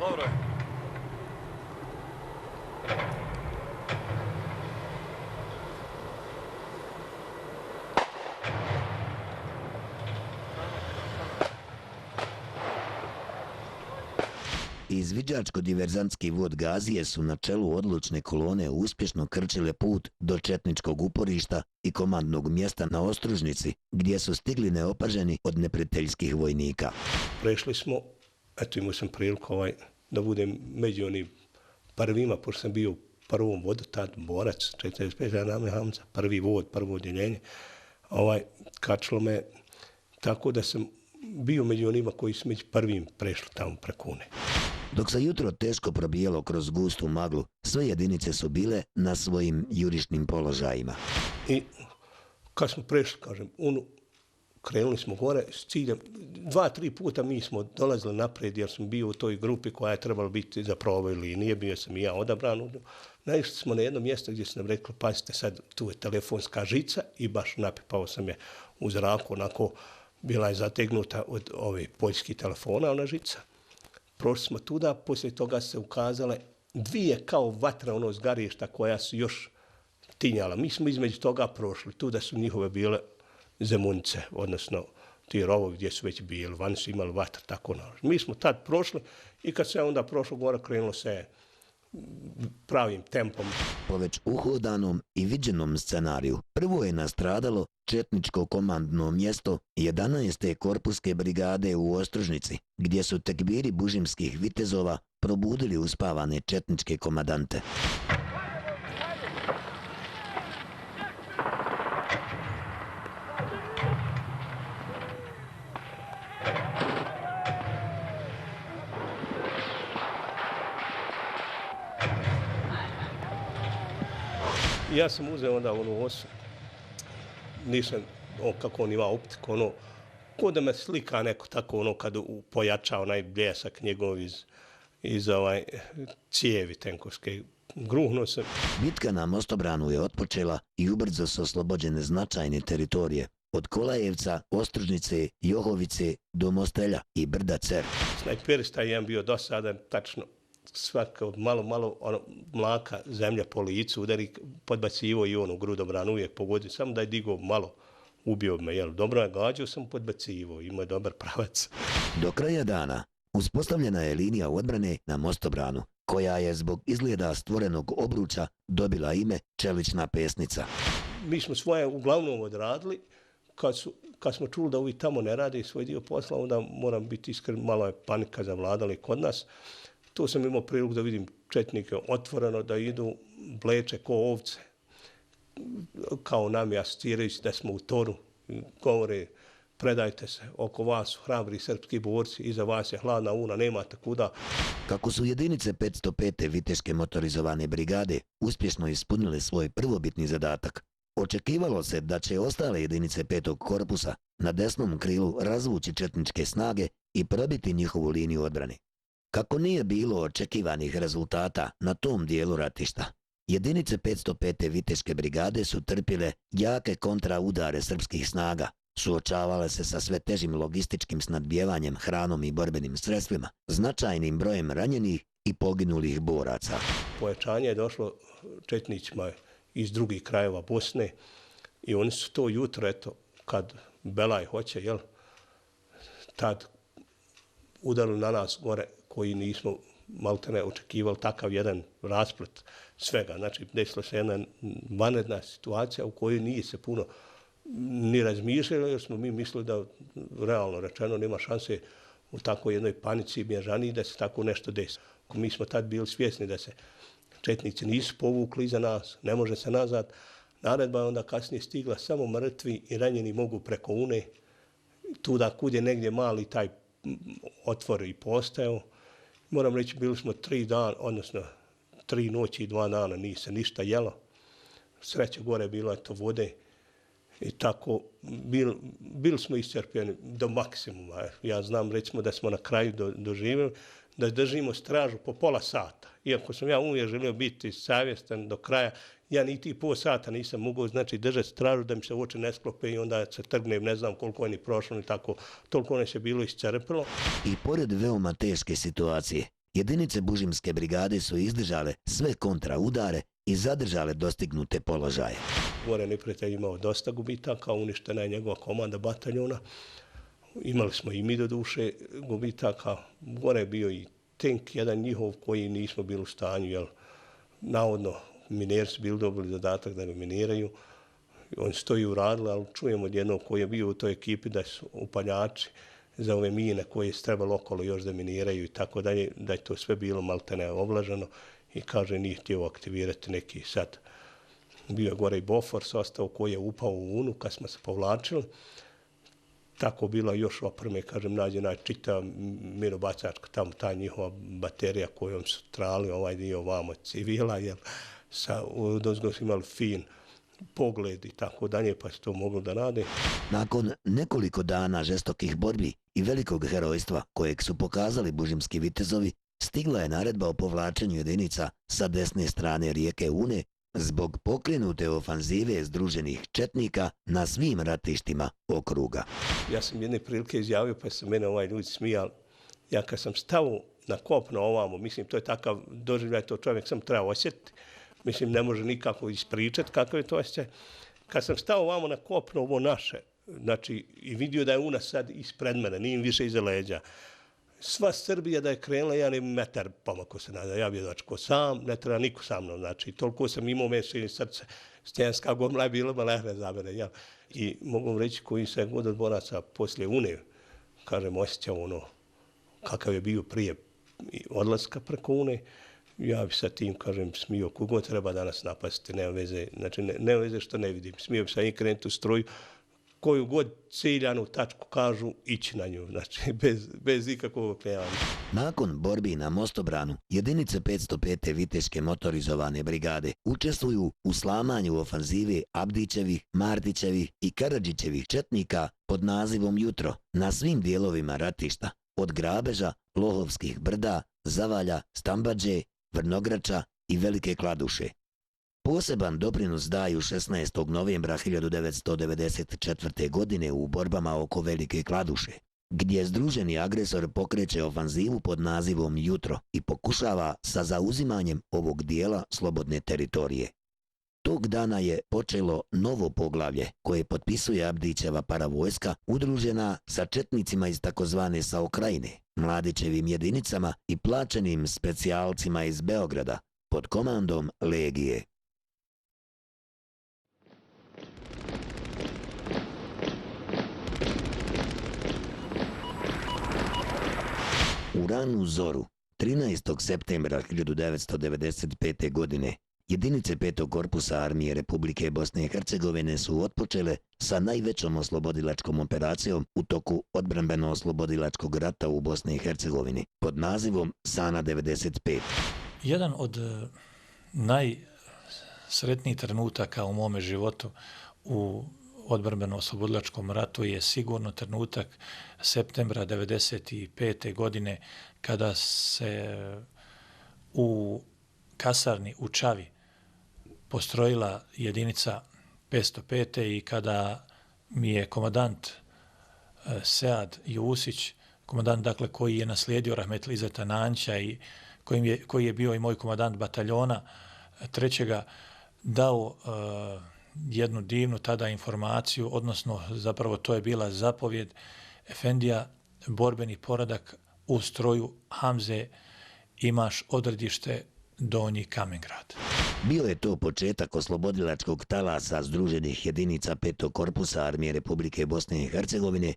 Dobro je. Izviđačko-diverzantski vod Gazije su na čelu odlučne kolone uspješno krčile put do četničkog uporišta i komandnog mjesta na Ostružnici, gdje su stigli neopaženi od neprijateljskih vojnika. Prešli smo, eto imao sam priliku da budem među onim prvima, pošto sam bio u prvom vodu, tad borac, 45. Name Hamza, prvi vod, prvo odjeljenje. Kačilo me tako da sam bio među onima koji su među prvim prešli tamo preko Une. Dok se jutro teško probijelo kroz gustu maglu, sve jedinice su bile na svojim jurišnim položajima. I kad smo prešli, kažem, Unu, krenuli smo gore s ciljem. 2-3 puta mi smo dolazili naprijed jer sam bio u toj grupi koja je trebala biti za proboj linije, bio sam i ja odabran. Naišli smo na jedno mjesto gdje su nam rekli, pazite sad, tu je telefonska žica i baš napipao sam je u zraku, onako bila je zategnuta od ovih poljskih telefona, ona žica. Prošli smo tuda, poslije toga se ukazale dvije kao vatra zgarišta koja su još tinjala. Mi smo između toga prošli, tuda su njihove bile zemunice, odnosno ti rovovi gdje su već bili, vani su imali vatra, tako naravno. Mi smo tad prošli i kad se onda prošlo gore, krenulo se pravim tempom. Po već uhodanom i viđenom scenariju, prvo je nastradalo četničko komandno mjesto 11. korpuske brigade u Ostružnici, gdje su tekbiri bužimskih vitezova probudili uspavane četničke komadante. Ja sam uzeo onda onu osu, nisam, kako on ima optiku, ko da me slika neko tako, kad pojača onaj bljesak njegov iz cijevi tenkovske. Gruhnuo sam. Bitka na Mostobranu je otpočela i ubrzo su oslobođene značajne teritorije. Od Kolajevca, Ostružnice, Johovice do Mostelja i brda Cer. Snajperista je bio dosadan, tačno. Svako malo mlaka zemlja po licu udari, podbacivo i on u grudobran uvijek pogodio, samo da je digao malo, ubio me, jel, dobro je gađao sam, podbacivo, imao je dobar pravac. Do kraja dana uspostavljena je linija odbrane na Mostobranu, koja je zbog izgleda stvorenog obruča dobila ime Čelična pesnica. Mi smo svoje uglavnom odradili, kad smo čuli da ovi tamo ne rade svoj dio posla, onda moram biti iskren, malo je panika zavladala i kod nas. Tu sam imao priliku da vidim četnike otvoreno, da idu bleče ko ovce, kao nami asocirajući da smo u toru. Govore, predajte se, oko vas su hrabri srpski borci, iza vas je hladna Una, nemate kuda. Kako su jedinice 505. Viteške motorizovane brigade uspješno ispunile svoj prvobitni zadatak, očekivalo se da će ostale jedinice 5. korpusa na desnom krilu razvući četničke snage i probiti njihovu liniju odbrane. Kako nije bilo očekivanih rezultata na tom dijelu ratišta, jedinice 505. Viteške brigade su trpile jake kontraudare srpskih snaga, suočavale se sa sve težim logističkim snadbijevanjem hranom i borbenim sredstvima, značajnim brojem ranjenih i poginulih boraca. Pojačanje je došlo četnicima iz drugih krajeva Bosne i oni su to jutro, eto, kad Belaj hoće, jel, tad udarili na nas gore, koji nismo maltene očekivali takav jedan rasplet svega. Znači, desila se jedna vanredna situacija u kojoj nije se puno ni razmišljalo, jer smo mi mislili da, realno rečeno, nema šanse u takvoj jednoj panici i bježaniji da se tako nešto desi. Mi smo tad bili svjesni da se četnici nisu povukli iza nas, ne može se nazad. Naredba je onda kasnije stigla, samo mrtvi i ranjeni mogu preko Une. Tuda kud je negdje mali taj otvor i postajao. Moram reći, bili smo 3 dana, odnosno 3 noći i 2 dana, nije se ništa jelo. Sreće gore bilo je to vode i tako bili smo iscrpljeni do maksimuma. Ja znam, recimo, da smo na kraju doživjeli da držimo stražu po pola sata. Iako sam ja uvijek želio biti savjestan do kraja, ja niti pol sata nisam mogao, znači, držati stražu da mi se oči ne sklope i onda se trgnem, ne znam koliko je ni prošlo, ni tako, toliko ne se bilo iscrpilo. I pored veoma teške situacije, jedinice Bužimske brigade su izdržale sve kontraudare i zadržale dostignute položaje. Gore neprijatelj imao dosta gubitaka, uništena je njegova komanda bataljona. Imali smo i mi do duše gubitaka. Gore je bio i tank, jedan njihov koji nismo bili u stanju, jer navodno mineri su bili dobili zadatak da ga miniraju. On stoji uradili, ali čujemo od jednog koji je bio u toj ekipi da su upaljači za ove mine koje se trebalo okolo još da miniraju i tako dalje, da je to sve bilo maltene oblaženo i kaže nije htio aktivirati neki sad. Bio je gore i Bofors ostao koji je upao u Unu kad smo se povlačili. Tako bila još opreme, kažem, nađena čita minobacačka, tamo ta njihova baterija kojom su trali ovaj dio vamo civila, jer dozgo su imali fin pogled i tako dalje, pa se to moglo da rade. Nakon nekoliko dana žestokih borbi i velikog herojstva kojeg su pokazali bužimski vitezovi, stigla je naredba o povlačenju jedinica sa desne strane rijeke Une zbog pokrenute ofanzive združenih četnika na svim ratištima okruga. Ja sam jedne prilike izjavio, pa se mene ljudi smijali. Ja kad sam stao na kopno ovamo, mislim, to je takav doživljaj, to čovjek sam trebao osjetiti. Mislim, ne može nikako ispričati kako je to osjećaj. Kad sam stao ovamo na kopno, ovo naše, znači, i vidio da je Una sad ispred mene, nije im više iza leđa. Sva Srbija da je krenula, ja ni metar pomako se nada. Ja bi dočko sam, ne treba niko sa mnom. Znači, toliko sam imao mešini srce, stjenska gomla je bila malehne za mene. Ja. I mogu reći koji se god od boraca poslije Une, kažem, osjećao ono kakav je bio prije odlaska preko Une. Ja bi sa tim, kažem, smio kogo treba danas napasti, nema veze, znači nema veze što ne vidim. Smio bi sa njim krenuti u struju, koju god ciljanu tačku kažu, ići na nju, znači bez ikakvog oklijevanja. Nakon borbi na Mostobranu, jedinice 505. Viteške motorizovane brigade učestvuju u slamanju ofanzive Abdićevih, Martićevih i Karadžićevih četnika pod nazivom Jutro na svim dijelovima ratišta, od Grabeža, Lohovskih brda, Zavalja, Stambađe, Vrnograča i Velike Kladuše. Poseban doprinos daju 16. novembra 1994. godine u borbama oko Velike Kladuše, gdje združeni agresor pokreće ofanzivu pod nazivom Jutro i pokušava sa zauzimanjem ovog dijela slobodne teritorije. Tog dana je počelo novo poglavlje koje potpisuje Abdićeva paravojska udružena sa četnicima iz takozvane Saokrajine, Mladićevim jedinicama i plaćenim specijalcima iz Beograda pod komandom Legije. U ranu zoru, 13. septembra 1995. godine, jedinice 5. korpusa armije Republike Bosne i Hercegovine su otpočele sa najvećom oslobodilačkom operacijom u toku odbrambeno-oslobodilačkog rata u Bosni i Hercegovini pod nazivom Sana 95. Jedan od najsretnijih trenutaka u mome životu u odbrambeno-oslobodilačkom ratu je sigurno trenutak septembra 1995. godine kada se u kasarni u Čavi postrojila jedinica 505. i kada mi je komandant Sead Jusić, komandant dakle koji je naslijedio rahmetli Izeta Nanća i koji je bio i moj komandant bataljona trećega, dao jednu divnu tada informaciju, odnosno zapravo to je bila zapovjed Efendija, borbeni poredak u stroju Hamze, imaš odredište Donji Kamengrad. Bio je to početak oslobodilačkog talasa združenih jedinica 5. korpusa armije Republike Bosne i Hercegovine